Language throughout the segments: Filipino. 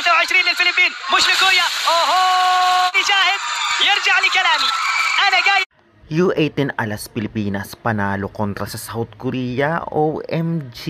23 للفلبين مش لكوريا. اوهو شاهد يرجع لكلامي انا جاي. U18 Alas Pilipinas panalo kontra sa South Korea. OMG!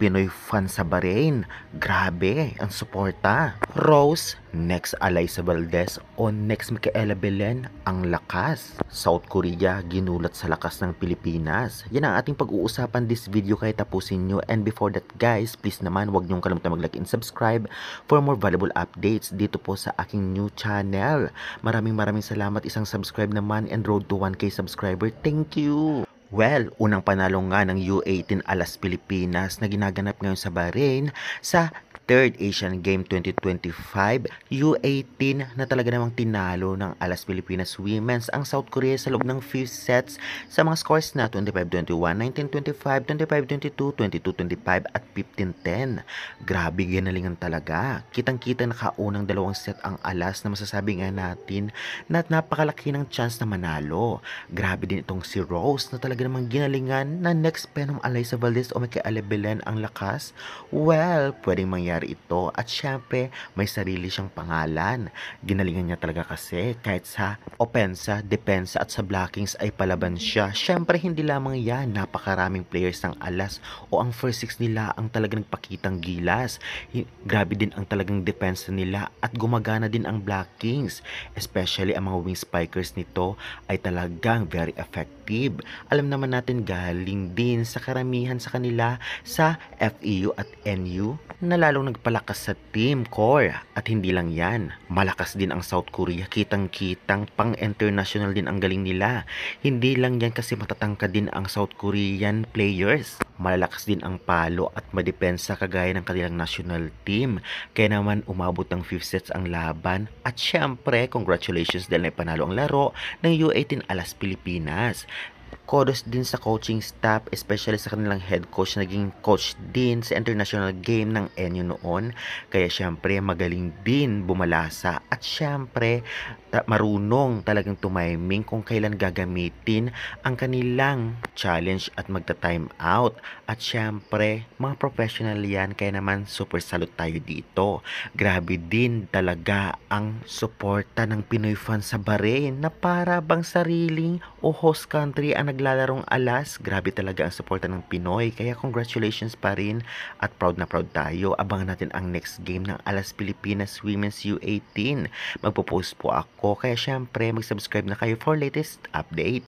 Pinoy fan sa Bahrain. Grabe ang suporta. Rose, next Alyssa Valdez o next Micaela Belen, ang lakas. South Korea ginulat sa lakas ng Pilipinas. Yan ang ating pag-uusapan this video kaya tapusin nyo. And before that guys, please naman huwag nyong kalimutan mag-like and subscribe for more valuable updates dito po sa aking new channel. Maraming salamat, isang subscribe naman and road to 1K subscriber. Thank you! Well, unang panalo nga ng U18 Alas Pilipinas na ginaganap ngayon sa Bahrain sa 3rd Asian Game 2025. U18 na talaga namang tinalo ng Alas Pilipinas Women's ang South Korea sa loob ng 5 sets sa mga scores na 25-21, 19-25, 25-22, 22-25 at 15-10. Grabe ginalingan talaga. Kitang-kita nakaunang dalawang set ang Alas na masasabi nga natin na napakalaki ng chance na manalo. Grabe din itong si Rose na talaga namang ginalingan na next Penom Alyssa Valdez o Micaela Belen ang lakas. Well, pwedeng mangyari ito at syempre may sarili siyang pangalan. Ginalingan niya talaga kasi kahit sa opensa, depensa at sa blockings ay palaban siya. Syempre hindi lamang yan, napakaraming players ng Alas o ang first six nila ang talagang nagpakitang gilas. Grabe din ang talagang depensa nila at gumagana din ang blockings. Especially ang mga wing spikers nito ay talagang very effective. Alam naman natin galing din sa karamihan sa kanila sa FEU at NU na lalong nagpalakas sa team core. At hindi lang yan, malakas din ang South Korea. Kitang-kitang pang-international din ang galing nila. Hindi lang yan kasi matatangkad din ang South Korean players. Malalakas din ang palo at madepensa kagaya ng kanilang national team. Kaya naman umabot ng 5 sets ang laban. At syempre, congratulations dahil na ipanalo ang laro ng U18 Alas Pilipinas. Kudos din sa coaching staff, especially sa kanilang head coach, naging coach din sa international game ng NU noon. Kaya syempre magaling din bumalasa at syempre marunong talagang tumiming kung kailan gagamitin ang kanilang challenge at magta-time out. At syempre mga professional yan, kaya naman super salute tayo dito. Grabe din talaga ang suporta ng Pinoy fans sa Bahrain na para bang sariling o host country ang naglalarong Alas. Grabe talaga ang suporta ng Pinoy. Kaya congratulations pa rin at proud na proud tayo. Abangan natin ang next game ng Alas Pilipinas Women's U18. Magpo-post po ako. Kaya syempre mag-subscribe na kayo for latest update.